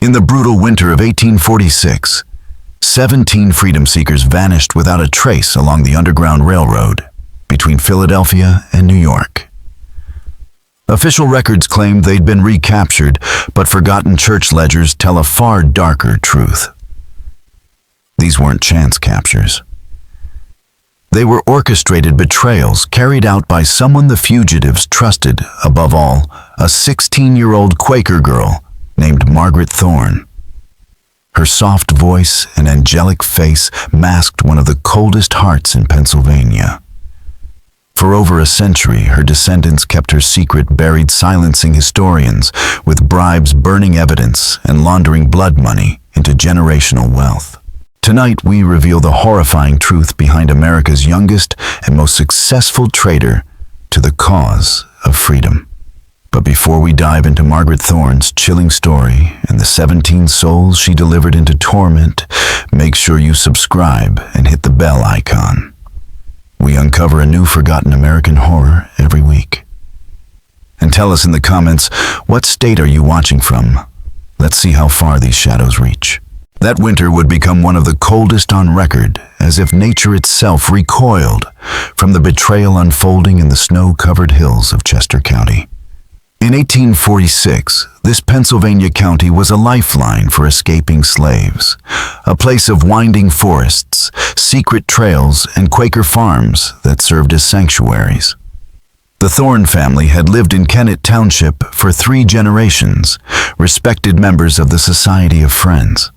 In the brutal winter of 1846, 17 freedom seekers vanished without a trace along the Underground Railroad between Philadelphia and New York. Official records claimed they'd been recaptured, but forgotten church ledgers tell a far darker truth. These weren't chance captures. They were orchestrated betrayals carried out by someone the fugitives trusted above all, a 16-year-old Quaker girl named Margaret Thorne. Her soft voice and angelic face masked one of the coldest hearts in Pennsylvania. For over a century, her descendants kept her secret buried, silencing historians with bribes, burning evidence, and laundering blood money into generational wealth. Tonight, we reveal the horrifying truth behind America's youngest and most successful traitor to the cause of freedom. But before we dive into Margaret Thorne's chilling story and the 17 souls she delivered into torment, make sure you subscribe and hit the bell icon. We uncover a new forgotten American horror every week. And tell us in the comments, what state are you watching from? Let's see how far these shadows reach. That winter would become one of the coldest on record, as if nature itself recoiled from the betrayal unfolding in the snow-covered hills of Chester County. In 1846, this Pennsylvania county was a lifeline for escaping slaves, a place of winding forests, secret trails, and Quaker farms that served as sanctuaries. The Thorne family had lived in Kennett Township for 3 generations, respected members of the Society of Friends.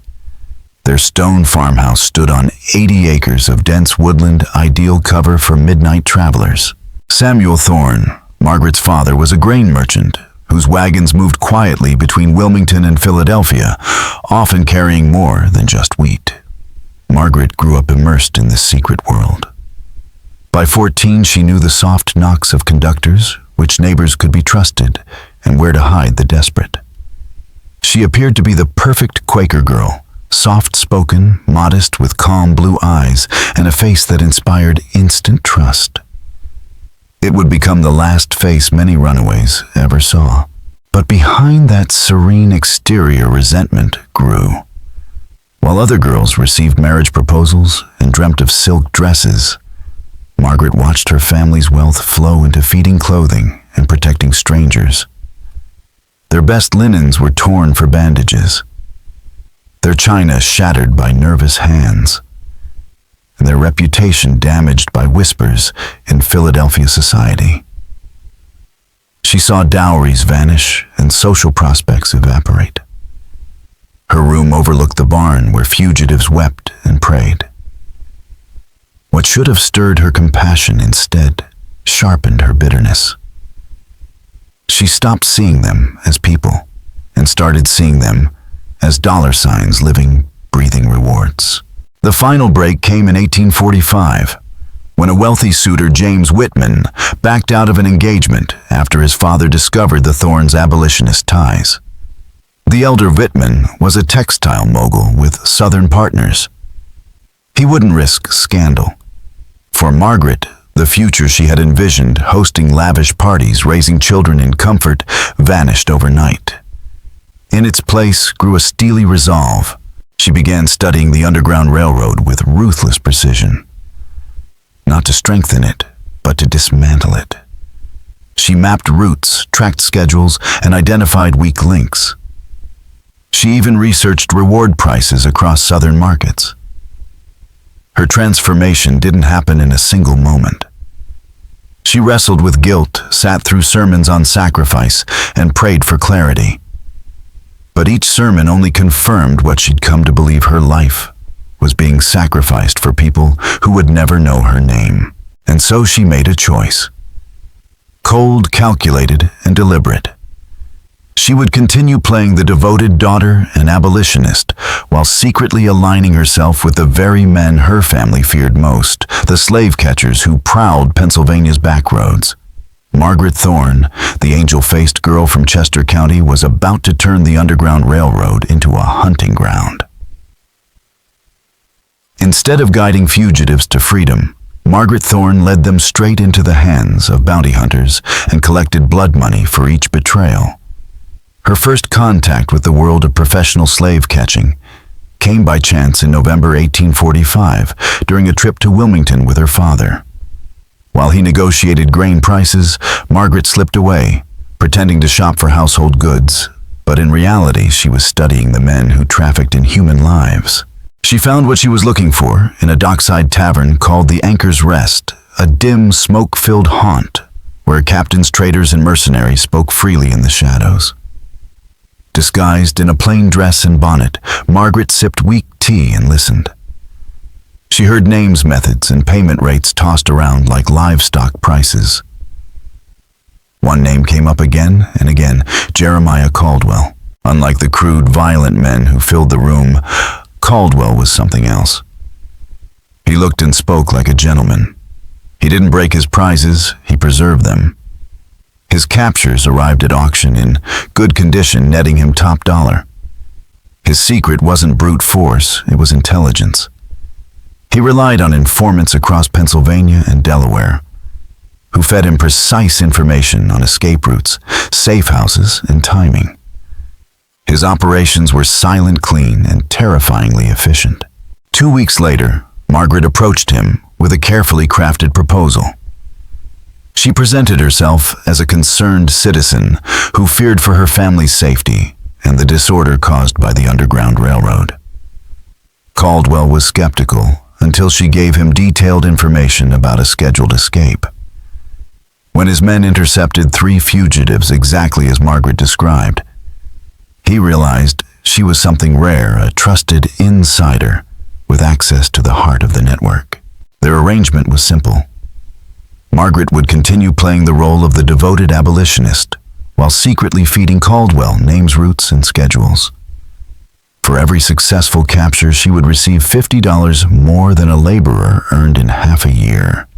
Their stone farmhouse stood on 80 acres of dense woodland, ideal cover for midnight travelers. Samuel Thorne, Margaret's father, was a grain merchant whose wagons moved quietly between Wilmington and Philadelphia, often carrying more than just wheat. Margaret grew up immersed in this secret world. By 14, she knew the soft knocks of conductors, which neighbors could be trusted, and where to hide the desperate. She appeared to be the perfect Quaker girl, soft-spoken, modest, with calm blue eyes and a face that inspired instant trust. It would become the last face many runaways ever saw. But behind that serene exterior, resentment grew. While other girls received marriage proposals and dreamt of silk dresses, Margaret watched her family's wealth flow into feeding clothing and protecting strangers. Their best linens were torn for bandages, their china shattered by nervous hands, and their reputation damaged by whispers in Philadelphia society. She saw dowries vanish and social prospects evaporate. Her room overlooked the barn where fugitives wept and prayed. What should have stirred her compassion instead sharpened her bitterness. She stopped seeing them as people and started seeing them as dollar signs, living, breathing rewards. The final break came in 1845, when a wealthy suitor, James Whitman, backed out of an engagement after his father discovered the Thornes' abolitionist ties. The elder Whitman was a textile mogul with Southern partners. He wouldn't risk scandal. For Margaret, the future she had envisioned, hosting lavish parties, raising children in comfort, vanished overnight. In its place grew a steely resolve. She began studying the Underground Railroad with ruthless precision. Not to strengthen it, but to dismantle it. She mapped routes, tracked schedules, and identified weak links. She even researched reward prices across Southern markets. Her transformation didn't happen in a single moment. She wrestled with guilt, sat through sermons on sacrifice, and prayed for clarity. But each sermon only confirmed what she'd come to believe: her life was being sacrificed for people who would never know her name. And so she made a choice. Cold, calculated, and deliberate. She would continue playing the devoted daughter and abolitionist while secretly aligning herself with the very men her family feared most, the slave catchers who prowled Pennsylvania's backroads. Margaret Thorne, the angel-faced girl from Chester County, was about to turn the Underground Railroad into a hunting ground. Instead of guiding fugitives to freedom, Margaret Thorne led them straight into the hands of bounty hunters and collected blood money for each betrayal. Her first contact with the world of professional slave catching came by chance in November 1845 during a trip to Wilmington with her father. While he negotiated grain prices, Margaret slipped away, pretending to shop for household goods, but in reality she was studying the men who trafficked in human lives. She found what she was looking for in a dockside tavern called the Anchor's Rest, a dim, smoke-filled haunt where captains, traders, and mercenaries spoke freely in the shadows. Disguised in a plain dress and bonnet, Margaret sipped weak tea and listened. She heard names, methods, and payment rates tossed around like livestock prices. One name came up again and again, Jeremiah Caldwell. Unlike the crude, violent men who filled the room, Caldwell was something else. He looked and spoke like a gentleman. He didn't break his prizes, he preserved them. His captures arrived at auction in good condition, netting him top dollar. His secret wasn't brute force, it was intelligence. He relied on informants across Pennsylvania and Delaware, who fed him precise information on escape routes, safe houses, and timing. His operations were silent, clean, and terrifyingly efficient. 2 weeks later, Margaret approached him with a carefully crafted proposal. She presented herself as a concerned citizen who feared for her family's safety and the disorder caused by the Underground Railroad. Caldwell was skeptical until she gave him detailed information about a scheduled escape. When his men intercepted 3 fugitives exactly as Margaret described, he realized she was something rare, a trusted insider with access to the heart of the network. Their arrangement was simple. Margaret would continue playing the role of the devoted abolitionist while secretly feeding Caldwell names, routes, and schedules. For every successful capture, she would receive $50 more than a laborer earned in half a year.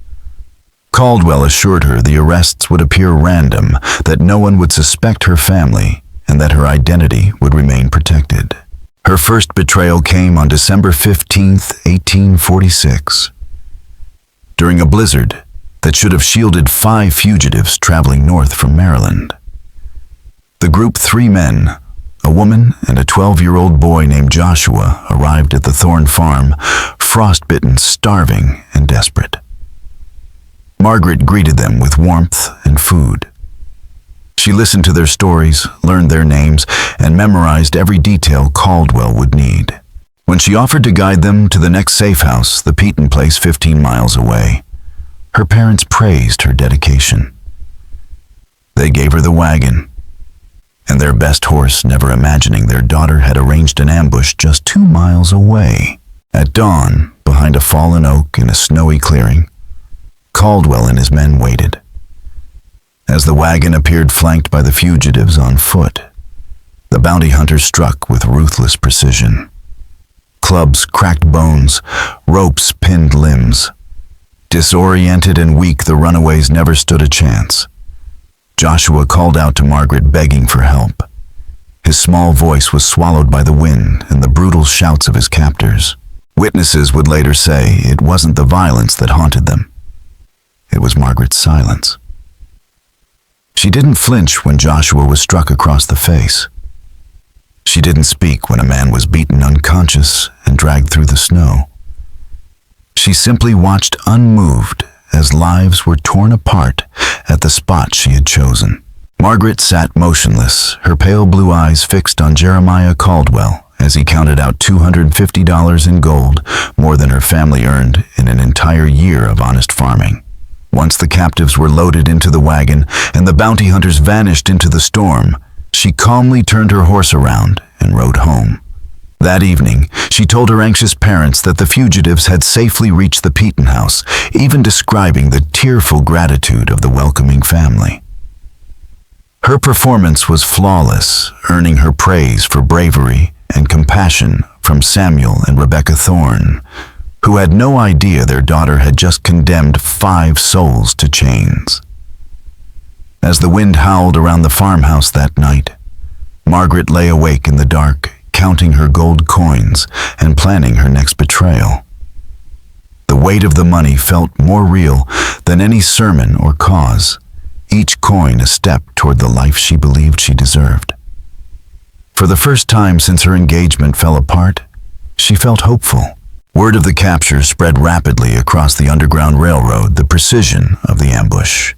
Caldwell assured her the arrests would appear random, that no one would suspect her family, and that her identity would remain protected. Her first betrayal came on December 15, 1846. During a blizzard that should have shielded 5 fugitives traveling north from Maryland. The group 3 men, a woman and a 12-year-old boy named Joshua, arrived at the Thorne farm, frostbitten, starving, and desperate. Margaret greeted them with warmth and food. She listened to their stories, learned their names, and memorized every detail Caldwell would need. When she offered to guide them to the next safe house, the Peaton place 15 miles away, her parents praised her dedication. They gave her the wagon and their best horse, never imagining their daughter had arranged an ambush just 2 miles away. At dawn, behind a fallen oak in a snowy clearing, Caldwell and his men waited. As the wagon appeared flanked by the fugitives on foot, the bounty hunters struck with ruthless precision. Clubs cracked bones, ropes pinned limbs. Disoriented and weak, the runaways never stood a chance. Joshua called out to Margaret, begging for help. His small voice was swallowed by the wind and the brutal shouts of his captors. Witnesses would later say it wasn't the violence that haunted them. It was Margaret's silence. She didn't flinch when Joshua was struck across the face. She didn't speak when a man was beaten unconscious and dragged through the snow. She simply watched unmoved as lives were torn apart at the spot she had chosen. Margaret sat motionless, her pale blue eyes fixed on Jeremiah Caldwell as he counted out $250 in gold, more than her family earned in an entire year of honest farming. Once the captives were loaded into the wagon and the bounty hunters vanished into the storm, she calmly turned her horse around and rode home. That evening, she told her anxious parents that the fugitives had safely reached the Peaton house, even describing the tearful gratitude of the welcoming family. Her performance was flawless, earning her praise for bravery and compassion from Samuel and Rebecca Thorne, who had no idea their daughter had just condemned 5 souls to chains. As the wind howled around the farmhouse that night, Margaret lay awake in the dark, counting her gold coins and planning her next betrayal. The weight of the money felt more real than any sermon or cause, each coin a step toward the life she believed she deserved. For the first time since her engagement fell apart, she felt hopeful. Word of the capture spread rapidly across the Underground Railroad, the precision of the ambush.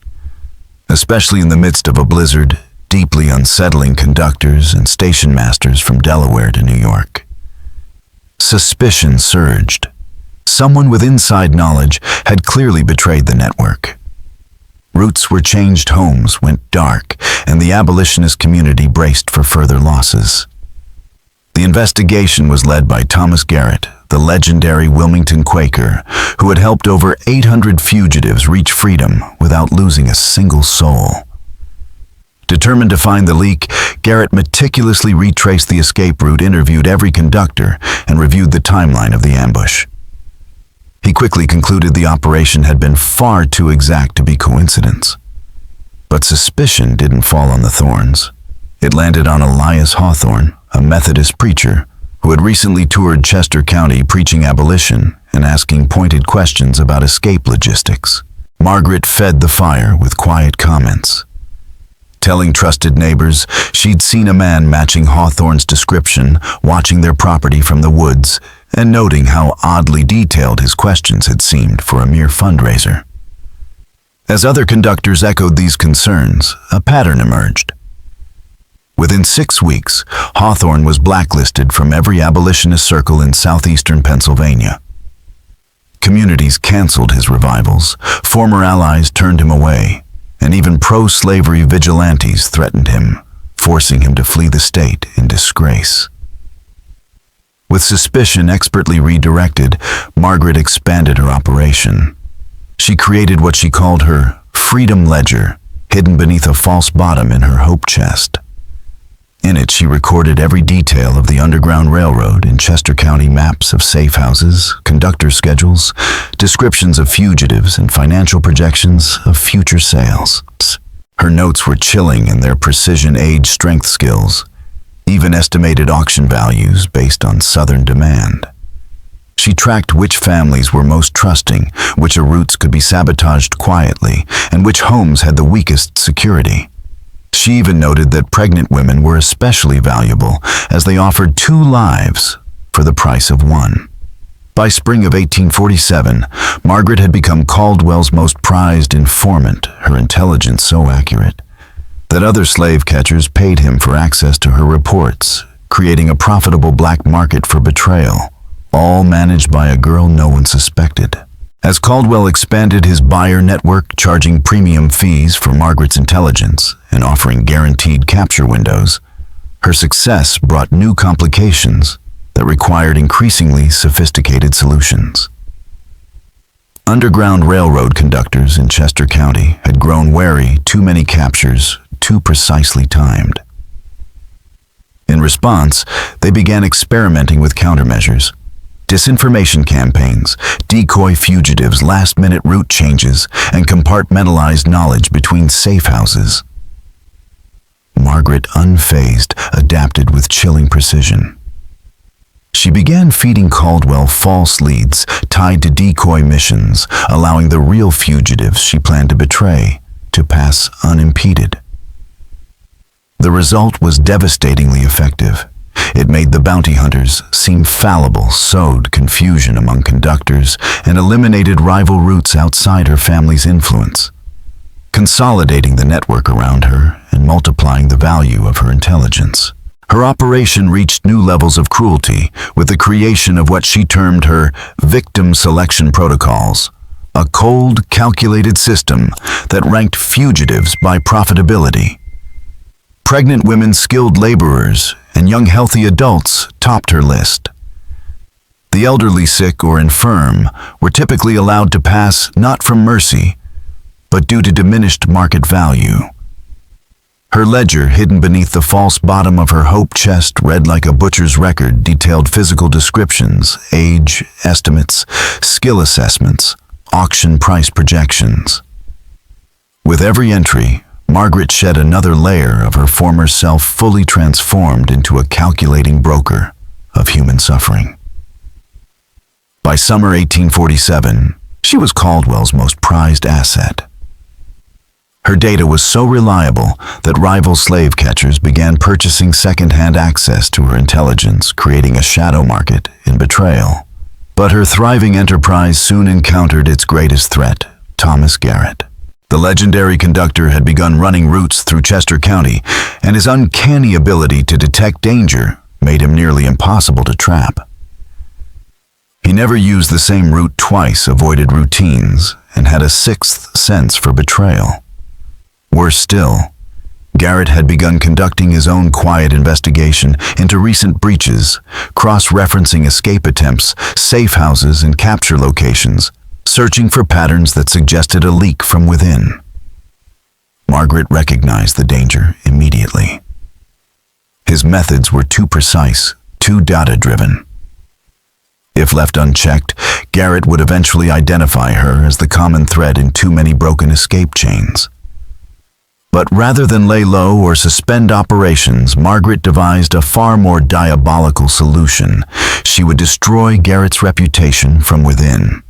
Especially in the midst of a blizzard, deeply unsettling conductors and station masters from Delaware to New York. Suspicion surged. Someone with inside knowledge had clearly betrayed the network. Routes were changed, homes went dark, and the abolitionist community braced for further losses. The investigation was led by Thomas Garrett, the legendary Wilmington Quaker, who had helped over 800 fugitives reach freedom without losing a single soul. Determined to find the leak, Garrett meticulously retraced the escape route, interviewed every conductor, and reviewed the timeline of the ambush. He quickly concluded the operation had been far too exact to be coincidence. But suspicion didn't fall on the thorns. It landed on Elias Hawthorne, a Methodist preacher who had recently toured Chester County preaching abolition and asking pointed questions about escape logistics. Margaret fed the fire with quiet comments. Telling trusted neighbors she'd seen a man matching Hawthorne's description, watching their property from the woods, and noting how oddly detailed his questions had seemed for a mere fundraiser. As other conductors echoed these concerns, a pattern emerged. Within 6 weeks, Hawthorne was blacklisted from every abolitionist circle in southeastern Pennsylvania. Communities canceled his revivals, former allies turned him away, and even pro-slavery vigilantes threatened him, forcing him to flee the state in disgrace. With suspicion expertly redirected, Margaret expanded her operation. She created what she called her Freedom Ledger, hidden beneath a false bottom in her hope chest. In it, she recorded every detail of the Underground Railroad in Chester County, maps of safe houses, conductor schedules, descriptions of fugitives, and financial projections of future sales. Her notes were chilling in their precision age-strength skills, even estimated auction values based on Southern demand. She tracked which families were most trusting, which routes could be sabotaged quietly, and which homes had the weakest security. She even noted that pregnant women were especially valuable, as they offered 2 lives for the price of 1. By spring of 1847, Margaret had become Caldwell's most prized informant, her intelligence so accurate that other slave catchers paid him for access to her reports, creating a profitable black market for betrayal, all managed by a girl no one suspected. As Caldwell expanded his buyer network, charging premium fees for Margaret's intelligence and offering guaranteed capture windows, her success brought new complications that required increasingly sophisticated solutions. Underground Railroad conductors in Chester County had grown wary, too many captures, too precisely timed. In response, they began experimenting with countermeasures. Disinformation campaigns, decoy fugitives, last-minute route changes, and compartmentalized knowledge between safe houses. Margaret, unfazed, adapted with chilling precision. She began feeding Caldwell false leads tied to decoy missions, allowing the real fugitives she planned to betray to pass unimpeded. The result was devastatingly effective. It made the bounty hunters seem fallible, sowed confusion among conductors, and eliminated rival routes outside her family's influence, consolidating the network around her and multiplying the value of her intelligence. Her operation reached new levels of cruelty with the creation of what she termed her victim selection protocols, a cold, calculated system that ranked fugitives by profitability. Pregnant women, skilled laborers, and young healthy adults topped her list. The elderly, sick, or infirm were typically allowed to pass not from mercy, but due to diminished market value. Her ledger, hidden beneath the false bottom of her hope chest, read like a butcher's record, detailed physical descriptions, age estimates, skill assessments, auction price projections. With every entry, Margaret shed another layer of her former self, fully transformed into a calculating broker of human suffering. By summer 1847, she was Caldwell's most prized asset. Her data was so reliable that rival slave catchers began purchasing second-hand access to her intelligence, creating a shadow market in betrayal. But her thriving enterprise soon encountered its greatest threat, Thomas Garrett. The legendary conductor had begun running routes through Chester County, and his uncanny ability to detect danger made him nearly impossible to trap. He never used the same route twice, avoided routines, and had a sixth sense for betrayal. Worse still, Garrett had begun conducting his own quiet investigation into recent breaches, cross-referencing escape attempts, safe houses, and capture locations, searching for patterns that suggested a leak from within. Margaret recognized the danger immediately. His methods were too precise, too data-driven. If left unchecked, Garrett would eventually identify her as the common thread in too many broken escape chains. But rather than lay low or suspend operations, Margaret devised a far more diabolical solution. She would destroy Garrett's reputation from within.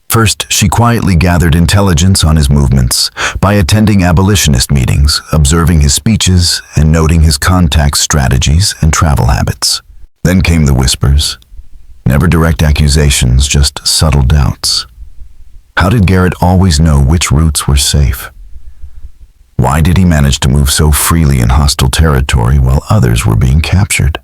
First, she quietly gathered intelligence on his movements by attending abolitionist meetings, observing his speeches, and noting his contact strategies and travel habits. Then came the whispers. Never direct accusations, just subtle doubts. How did Garrett always know which routes were safe? Why did he manage to move so freely in hostile territory while others were being captured?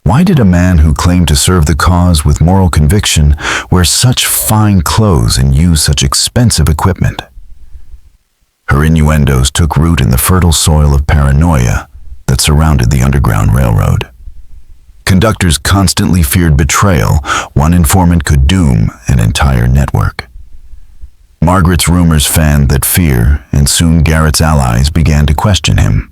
Why did a man who claimed to serve the cause with moral conviction wear such fine clothes and use such expensive equipment? Her innuendos took root in the fertile soil of paranoia that surrounded the Underground Railroad. Conductors constantly feared betrayal. One informant could doom an entire network. Margaret's rumors fanned that fear, and soon Garrett's allies began to question him.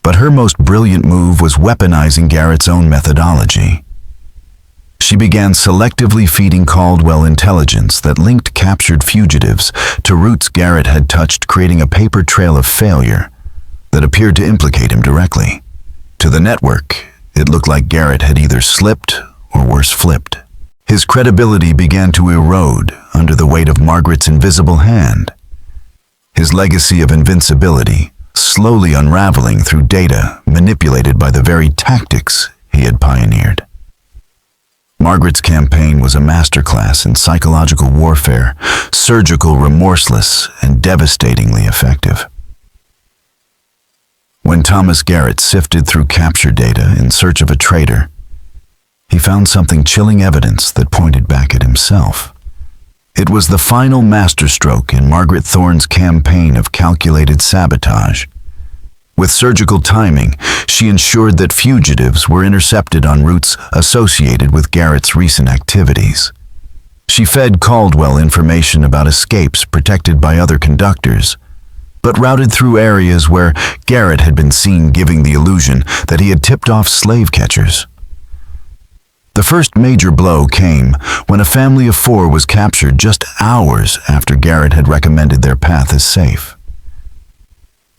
But her most brilliant move was weaponizing Garrett's own methodology. She began selectively feeding Caldwell intelligence that linked captured fugitives to routes Garrett had touched, creating a paper trail of failure that appeared to implicate him directly. To the network, it looked like Garrett had either slipped or worse, flipped. His credibility began to erode under the weight of Margaret's invisible hand. His legacy of invincibility slowly unraveling through data manipulated by the very tactics he had pioneered. Margaret's campaign was a masterclass in psychological warfare, surgical, remorseless, and devastatingly effective. When Thomas Garrett sifted through capture data in search of a traitor, he found something chilling evidence that pointed back at himself. It was the final masterstroke in Margaret Thorne's campaign of calculated sabotage. With surgical timing, she ensured that fugitives were intercepted on routes associated with Garrett's recent activities. She fed Caldwell information about escapes protected by other conductors, but routed through areas where Garrett had been seen, giving the illusion that he had tipped off slave catchers. The first major blow came when a family of 4 was captured just hours after Garrett had recommended their path as safe.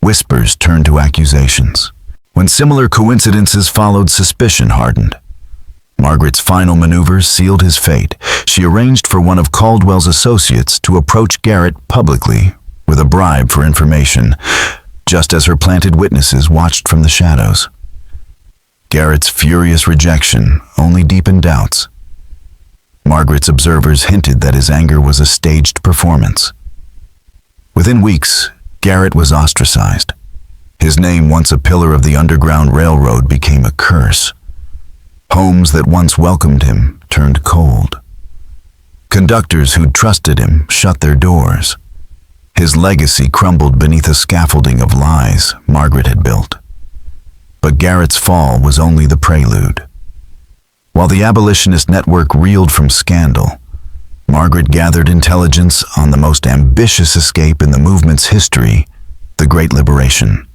Whispers turned to accusations. When similar coincidences followed, suspicion hardened. Margaret's final maneuvers sealed his fate. She arranged for one of Caldwell's associates to approach Garrett publicly with a bribe for information, just as her planted witnesses watched from the shadows. Garrett's furious rejection only deepened doubts. Margaret's observers hinted that his anger was a staged performance. Within weeks, Garrett was ostracized. His name, once a pillar of the Underground Railroad, became a curse. Homes that once welcomed him turned cold. Conductors who'd trusted him shut their doors. His legacy crumbled beneath a scaffolding of lies Margaret had built. But Garrett's fall was only the prelude. While the abolitionist network reeled from scandal, Margaret gathered intelligence on the most ambitious escape in the movement's history, the Great Liberation.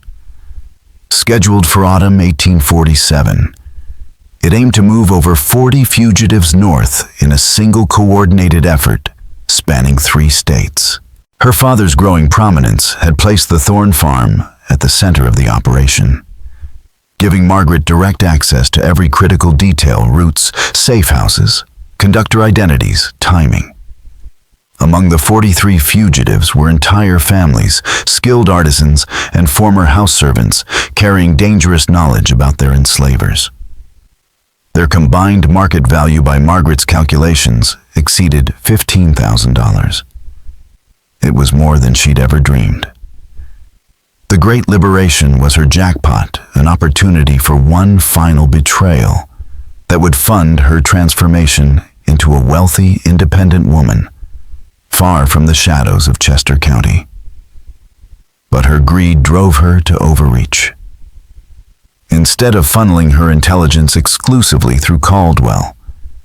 Scheduled for autumn 1847, it aimed to move over 40 fugitives north in a single coordinated effort spanning 3 states. Her father's growing prominence had placed the Thorne farm at the center of the operation, giving Margaret direct access to every critical detail: routes, safe houses, conductor identities, timing. Among the 43 fugitives were entire families, skilled artisans, and former house servants carrying dangerous knowledge about their enslavers. Their combined market value by Margaret's calculations exceeded $15,000. It was more than she'd ever dreamed. The Great Liberation was her jackpot, an opportunity for one final betrayal that would fund her transformation into a wealthy, independent woman, far from the shadows of Chester County. But her greed drove her to overreach. Instead of funneling her intelligence exclusively through Caldwell,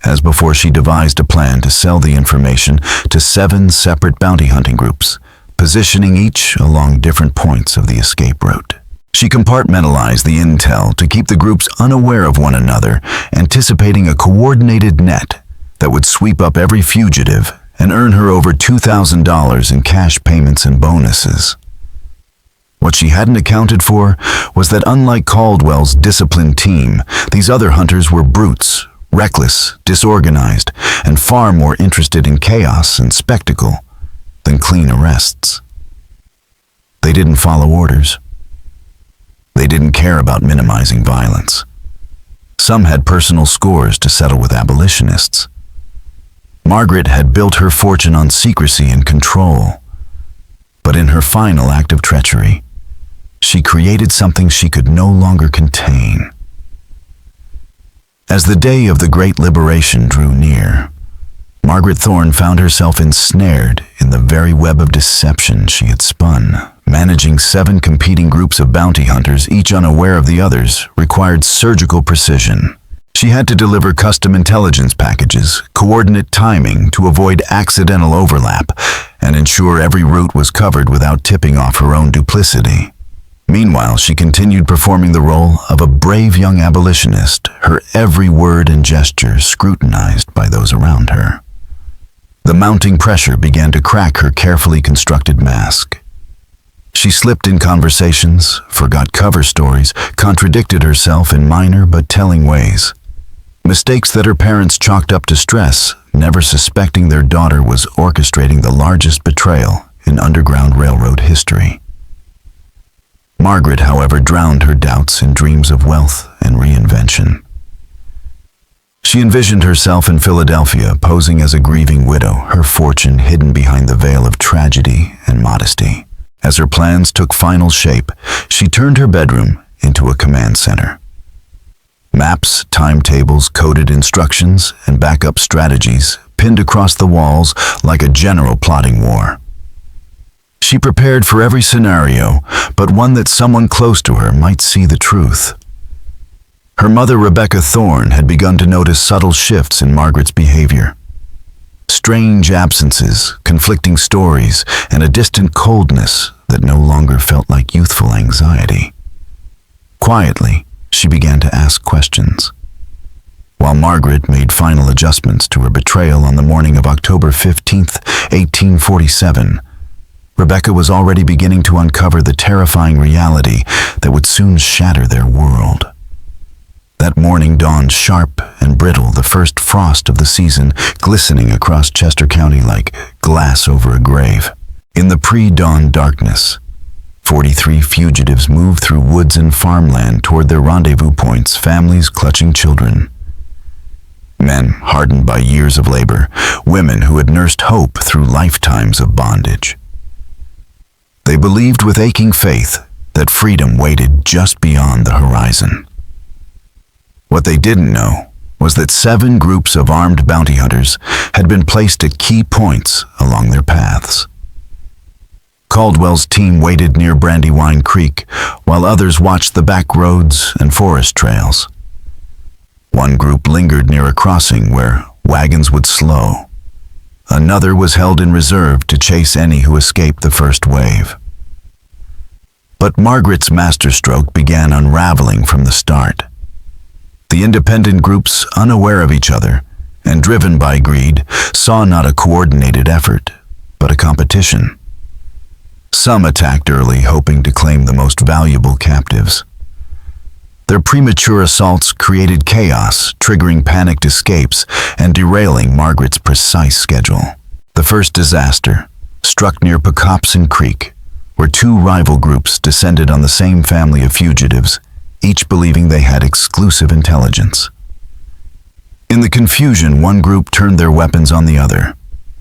as before, she devised a plan to sell the information to 7 separate bounty hunting groups, positioning each along different points of the escape route. She compartmentalized the intel to keep the groups unaware of one another, anticipating a coordinated net that would sweep up every fugitive and earn her over $2,000 in cash payments and bonuses. What she hadn't accounted for was that unlike Caldwell's disciplined team, these other hunters were brutes, reckless, disorganized, and far more interested in chaos and spectacle than clean arrests. They didn't follow orders. They didn't care about minimizing violence. Some had personal scores to settle with abolitionists. Margaret had built her fortune on secrecy and control. But in her final act of treachery, she created something she could no longer contain. As the day of the Great Liberation drew near, Margaret Thorne found herself ensnared in the very web of deception she had spun. Managing 7 competing groups of bounty hunters, each unaware of the others, required surgical precision. She had to deliver custom intelligence packages, coordinate timing to avoid accidental overlap, and ensure every route was covered without tipping off her own duplicity. Meanwhile, she continued performing the role of a brave young abolitionist, her every word and gesture scrutinized by those around her. The mounting pressure began to crack her carefully constructed mask. She slipped in conversations, forgot cover stories, contradicted herself in minor but telling ways. Mistakes that her parents chalked up to stress, never suspecting their daughter was orchestrating the largest betrayal in Underground Railroad history. Margaret, however, drowned her doubts in dreams of wealth and reinvention. She envisioned herself in Philadelphia, posing as a grieving widow, her fortune hidden behind the veil of tragedy and modesty. As her plans took final shape, she turned her bedroom into a command center. Maps, timetables, coded instructions, and backup strategies pinned across the walls like a general plotting war. She prepared for every scenario, but one that someone close to her might see the truth. Her mother, Rebecca Thorne, had begun to notice subtle shifts in Margaret's behavior. Strange absences, conflicting stories, and a distant coldness that no longer felt like youthful anxiety. Quietly, she began to ask questions. While Margaret made final adjustments to her betrayal on the morning of October 15th, 1847, Rebecca was already beginning to uncover the terrifying reality that would soon shatter their world. That morning dawned sharp and brittle, the first frost of the season glistening across Chester County like glass over a grave. In the pre-dawn darkness, 43 fugitives moved through woods and farmland toward their rendezvous points, families clutching children. Men hardened by years of labor, women who had nursed hope through lifetimes of bondage. They believed with aching faith that freedom waited just beyond the horizon. What they didn't know was that 7 groups of armed bounty hunters had been placed at key points along their paths. Caldwell's team waited near Brandywine Creek, while others watched the back roads and forest trails. One group lingered near a crossing where wagons would slow. Another was held in reserve to chase any who escaped the first wave. But Margaret's masterstroke began unraveling from the start. The independent groups, unaware of each other and driven by greed, saw not a coordinated effort, but a competition. Some attacked early, hoping to claim the most valuable captives. Their premature assaults created chaos, triggering panicked escapes and derailing Margaret's precise schedule. The first disaster struck near Pocopson Creek, where two rival groups descended on the same family of fugitives, each believing they had exclusive intelligence. In the confusion, one group turned their weapons on the other.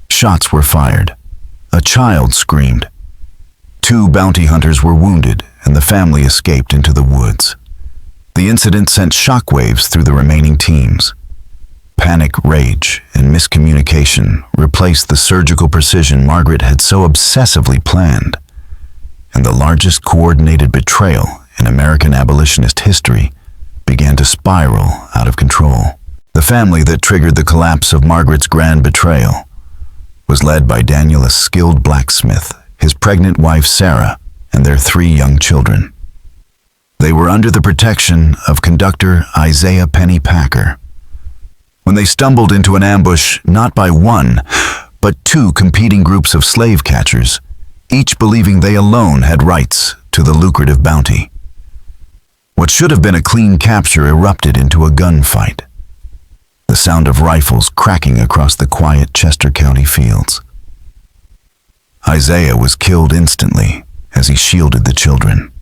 Shots were fired. A child screamed. Two bounty hunters were wounded, and the family escaped into the woods. The incident sent shockwaves through the remaining teams. Panic, rage, and miscommunication replaced the surgical precision Margaret had so obsessively planned, and the largest coordinated betrayal in American abolitionist history began to spiral out of control. The family that triggered the collapse of Margaret's grand betrayal was led by Daniel, a skilled blacksmith, his pregnant wife Sarah, and their 3 young children. They were under the protection of conductor Isaiah Penny Packer. When they stumbled into an ambush not by one, but 2 competing groups of slave catchers, each believing they alone had rights to the lucrative bounty. What should have been a clean capture erupted into a gunfight, the sound of rifles cracking across the quiet Chester County fields. Isaiah was killed instantly as he shielded the children.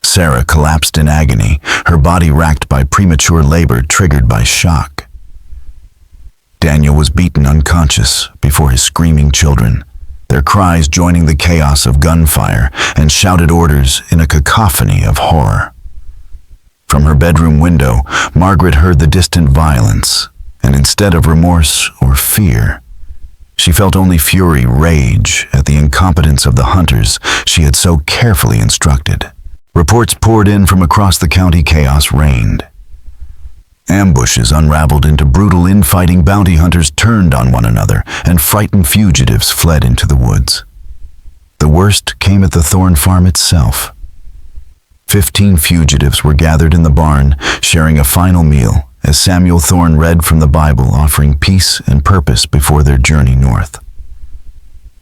Sarah collapsed in agony, her body racked by premature labor triggered by shock. Daniel was beaten unconscious before his screaming children, their cries joining the chaos of gunfire and shouted orders in a cacophony of horror. From her bedroom window, Margaret heard the distant violence, and instead of remorse or fear, she felt only fury, rage at the incompetence of the hunters she had so carefully instructed. Reports poured in from across the county. Chaos reigned. Ambushes unraveled into brutal infighting. Bounty hunters turned on one another, and frightened fugitives fled into the woods. The worst came at the Thorne farm itself. 15 fugitives were gathered in the barn, sharing a final meal as Samuel Thorne read from the Bible, offering peace and purpose before their journey north.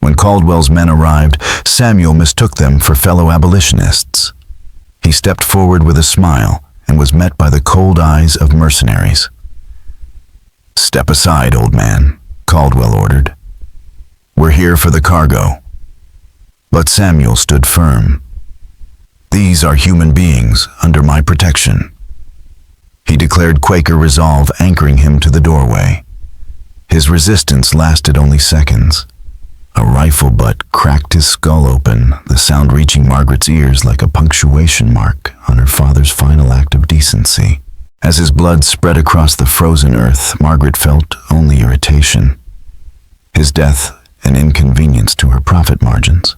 When Caldwell's men arrived, Samuel mistook them for fellow abolitionists. He stepped forward with a smile and was met by the cold eyes of mercenaries. "Step aside, old man," Caldwell ordered. "We're here for the cargo." But Samuel stood firm. "These are human beings under my protection," he declared, Quaker resolve anchoring him to the doorway. His resistance lasted only seconds. A rifle butt cracked his skull open, the sound reaching Margaret's ears like a punctuation mark on her father's final act of decency. As his blood spread across the frozen earth, Margaret felt only irritation. His death an inconvenience to her profit margins.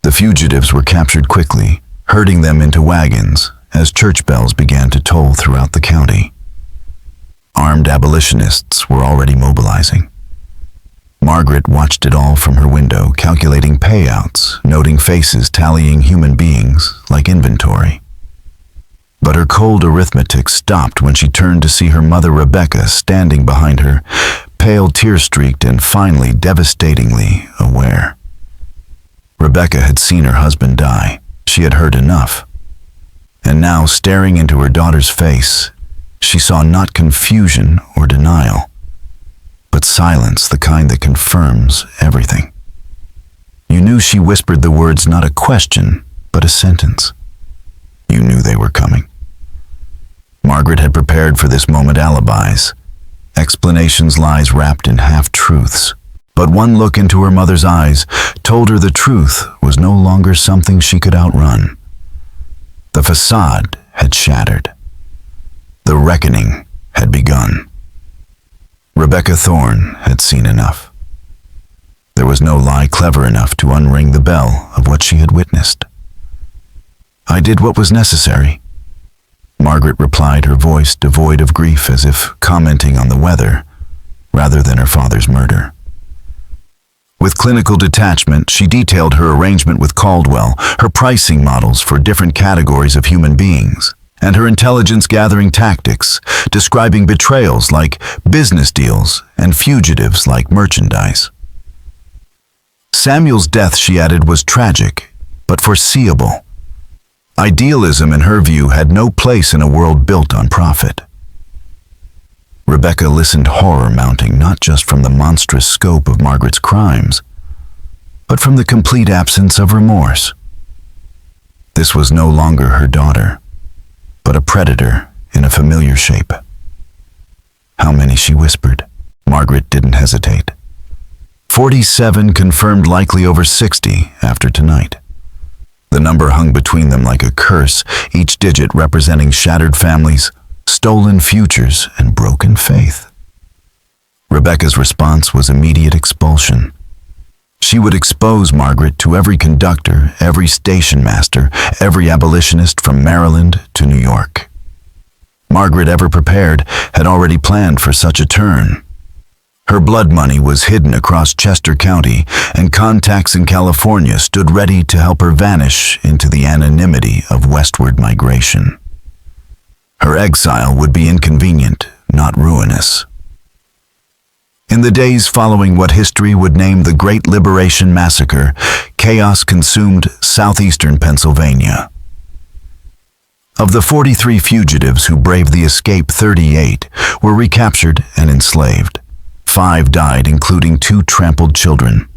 The fugitives were captured quickly, herding them into wagons as church bells began to toll throughout the county. Armed abolitionists were already mobilizing. Margaret watched it all from her window, calculating payouts, noting faces, tallying human beings like inventory. But her cold arithmetic stopped when she turned to see her mother Rebecca standing behind her, pale, tear-streaked, and finally devastatingly aware. Rebecca had seen her husband die. She had heard enough. And now, staring into her daughter's face, she saw not confusion or denial, but silence, the kind that confirms everything. You knew she whispered the words, not a question, but a sentence. You knew they were coming. Margaret had prepared for this moment alibis, explanations, lies wrapped in half-truths. But one look into her mother's eyes told her the truth was no longer something she could outrun. The facade had shattered. The reckoning had begun. Rebecca Thorne had seen enough. There was no lie clever enough to unring the bell of what she had witnessed. "I did what was necessary," Margaret replied, her voice devoid of grief, as if commenting on the weather rather than her father's murder. With clinical detachment, she detailed her arrangement with Caldwell, her pricing models for different categories of human beings, and her intelligence-gathering tactics, describing betrayals like business deals and fugitives like merchandise. Samuel's death, she added, was tragic, but foreseeable. Idealism, in her view, had no place in a world built on profit. Rebecca listened, horror mounting not just from the monstrous scope of Margaret's crimes, but from the complete absence of remorse. This was no longer her daughter, but a predator in a familiar shape. How many, she whispered. Margaret didn't hesitate. 47 confirmed, likely over 60 after tonight. The number hung between them like a curse, each digit representing shattered families, stolen futures, and broken faith. Rebecca's response was immediate expulsion. She would expose Margaret to every conductor, every station master, every abolitionist from Maryland to New York. Margaret, ever prepared, had already planned for such a turn. Her blood money was hidden across Chester County, and contacts in California stood ready to help her vanish into the anonymity of westward migration. Her exile would be inconvenient, not ruinous. In the days following what history would name the Great Liberation Massacre, chaos consumed southeastern Pennsylvania. Of the 43 fugitives who braved the escape, 38 were recaptured and enslaved. 5 died, including 2 trampled children.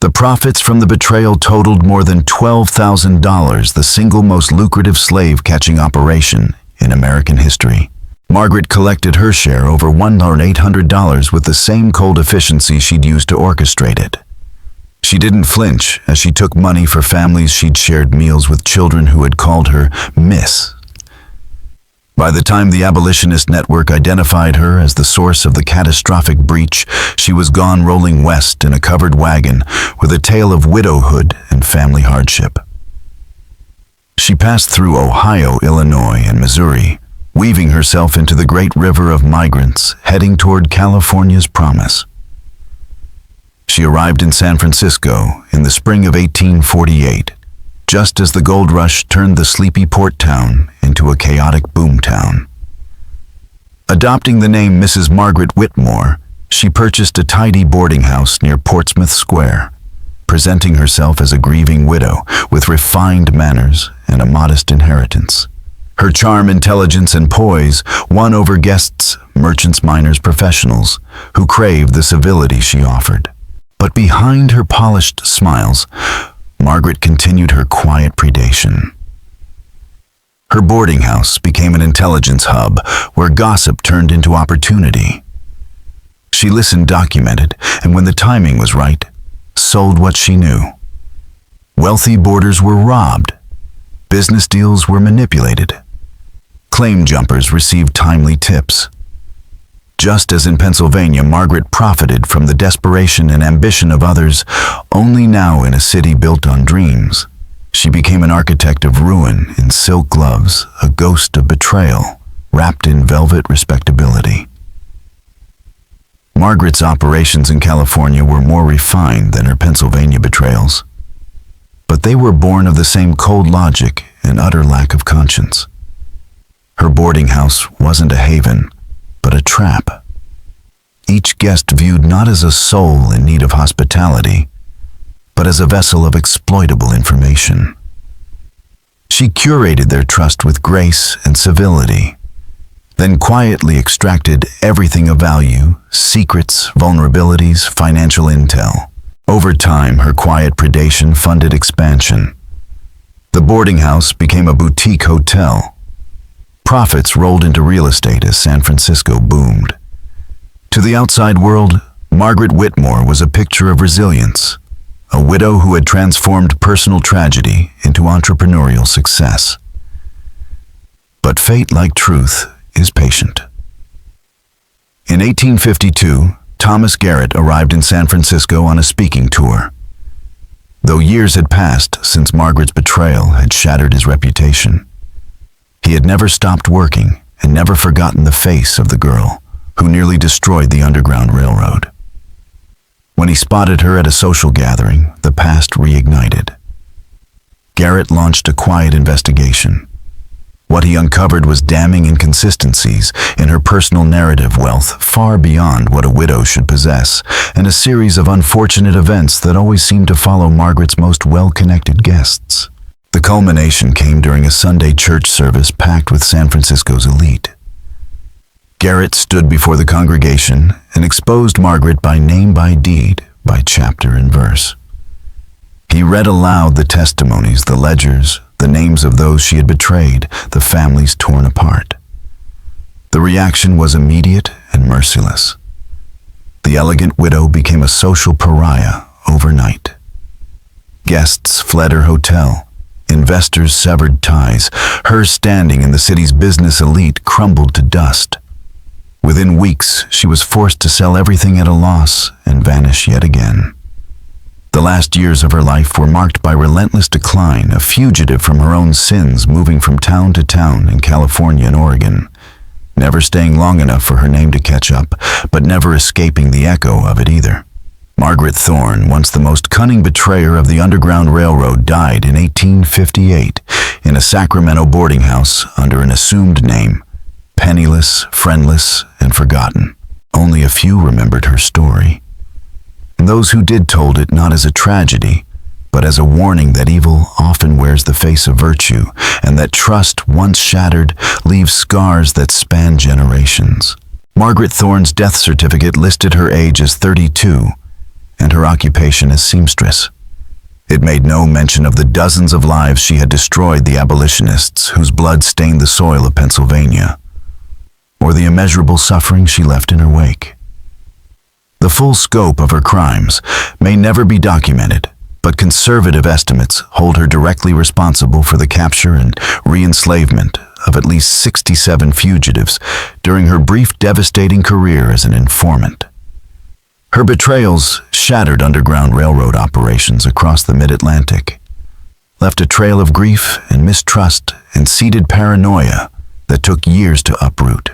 The profits from the betrayal totaled more than $12,000, the single most lucrative slave-catching operation in American history. Margaret collected her share, over $1,800, with the same cold efficiency she'd used to orchestrate it. She didn't flinch as she took money for families she'd shared meals with, children who had called her Miss. By the time the abolitionist network identified her as the source of the catastrophic breach, she was gone, rolling west in a covered wagon with a tale of widowhood and family hardship. She passed through Ohio, Illinois, and Missouri, weaving herself into the great river of migrants heading toward California's promise. She arrived in San Francisco in the spring of 1848, just as the gold rush turned the sleepy port town into a chaotic boomtown. Adopting the name Mrs. Margaret Whitmore, she purchased a tidy boarding house near Portsmouth Square, presenting herself as a grieving widow with refined manners and a modest inheritance. Her charm, intelligence, and poise won over guests, merchants, miners, professionals, who craved the civility she offered. But behind her polished smiles, Margaret continued her quiet predation. Her boarding house became an intelligence hub where gossip turned into opportunity. She listened, documented, and when the timing was right, sold what she knew. Wealthy boarders were robbed. Business deals were manipulated. Claim jumpers received timely tips. Just as in Pennsylvania, Margaret profited from the desperation and ambition of others, only now in a city built on dreams. She became an architect of ruin in silk gloves, a ghost of betrayal, wrapped in velvet respectability. Margaret's operations in California were more refined than her Pennsylvania betrayals, but they were born of the same cold logic and utter lack of conscience. Her boarding house wasn't a haven, but a trap. Each guest viewed not as a soul in need of hospitality, but as a vessel of exploitable information. She curated their trust with grace and civility, then quietly extracted everything of value: secrets, vulnerabilities, financial intel. Over time, her quiet predation funded expansion. The boarding house became a boutique hotel. Profits rolled into real estate as San Francisco boomed. To the outside world, Margaret Whitmore was a picture of resilience, a widow who had transformed personal tragedy into entrepreneurial success. But fate, like truth, is patient. In 1852, Thomas Garrett arrived in San Francisco on a speaking tour. Though years had passed since Margaret's betrayal had shattered his reputation, he had never stopped working and never forgotten the face of the girl who nearly destroyed the Underground Railroad. When he spotted her at a social gathering, the past reignited. Garrett launched a quiet investigation. What he uncovered was damning inconsistencies in her personal narrative, wealth far beyond what a widow should possess, and a series of unfortunate events that always seemed to follow Margaret's most well-connected guests. The culmination came during a Sunday church service packed with San Francisco's elite. Garrett stood before the congregation and exposed Margaret by name, by deed, by chapter and verse. He read aloud the testimonies, the ledgers, the names of those she had betrayed, the families torn apart. The reaction was immediate and merciless. The elegant widow became a social pariah overnight. Guests fled her hotel. Investors severed ties. Her standing in the city's business elite crumbled to dust. Within weeks, she was forced to sell everything at a loss and vanish yet again. The last years of her life were marked by relentless decline, a fugitive from her own sins, moving from town to town in California and Oregon, never staying long enough for her name to catch up, but never escaping the echo of it either. Margaret Thorne, once the most cunning betrayer of the Underground Railroad, died in 1858 in a Sacramento boarding house under an assumed name, penniless, friendless, and forgotten. Only a few remembered her story. And those who did told it not as a tragedy, but as a warning that evil often wears the face of virtue, and that trust, once shattered, leaves scars that span generations. Margaret Thorne's death certificate listed her age as 32, and her occupation as seamstress. It made no mention of the dozens of lives she had destroyed, the abolitionists whose blood stained the soil of Pennsylvania, or the immeasurable suffering she left in her wake. The full scope of her crimes may never be documented, but conservative estimates hold her directly responsible for the capture and re-enslavement of at least 67 fugitives during her brief, devastating career as an informant. Her betrayals shattered Underground Railroad operations across the mid-Atlantic, left a trail of grief and mistrust and seeded paranoia that took years to uproot.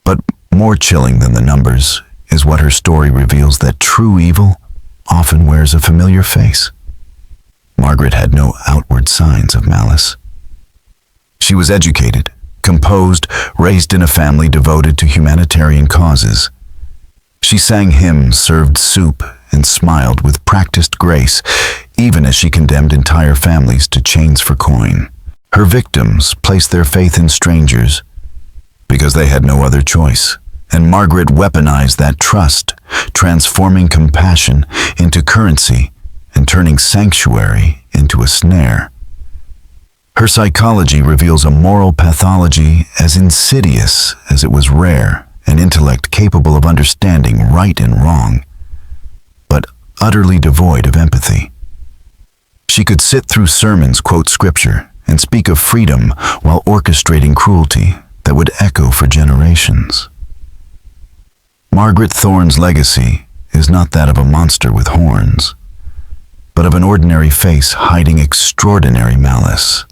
But more chilling than the numbers is what her story reveals, that true evil often wears a familiar face. Margaret had no outward signs of malice. She was educated, composed, raised in a family devoted to humanitarian causes. She sang hymns, served soup, and smiled with practiced grace, even as she condemned entire families to chains for coin. Her victims placed their faith in strangers because they had no other choice. And Margaret weaponized that trust, transforming compassion into currency and turning sanctuary into a snare. Her psychology reveals a moral pathology as insidious as it was rare, an intellect capable of understanding right and wrong, but utterly devoid of empathy. She could sit through sermons, quote scripture, and speak of freedom while orchestrating cruelty that would echo for generations. Margaret Thorne's legacy is not that of a monster with horns, but of an ordinary face hiding extraordinary malice.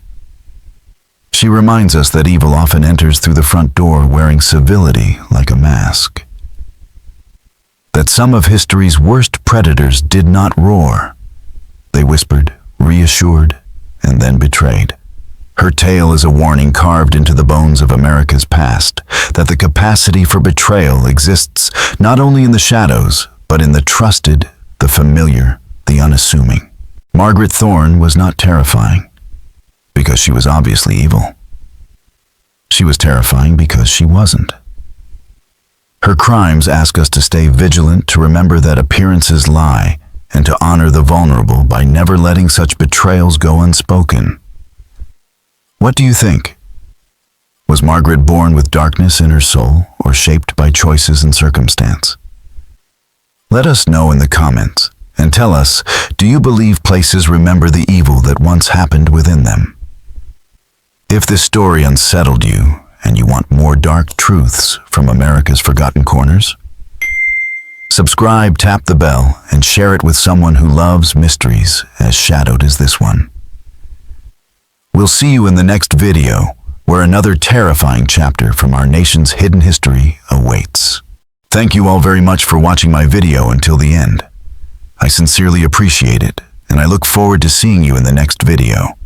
She reminds us that evil often enters through the front door wearing civility like a mask. That some of history's worst predators did not roar. They whispered, reassured, and then betrayed. Her tale is a warning carved into the bones of America's past, that the capacity for betrayal exists not only in the shadows, but in the trusted, the familiar, the unassuming. Margaret Thorne was not terrifying because she was obviously evil. She was terrifying because she wasn't. Her crimes ask us to stay vigilant, to remember that appearances lie, and to honor the vulnerable by never letting such betrayals go unspoken. What do you think? Was Margaret born with darkness in her soul, or shaped by choices and circumstance? Let us know in the comments, and tell us, do you believe places remember the evil that once happened within them? If this story unsettled you, and you want more dark truths from America's forgotten corners, subscribe, tap the bell, and share it with someone who loves mysteries as shadowed as this one. We'll see you in the next video, where another terrifying chapter from our nation's hidden history awaits. Thank you all very much for watching my video until the end. I sincerely appreciate it, and I look forward to seeing you in the next video.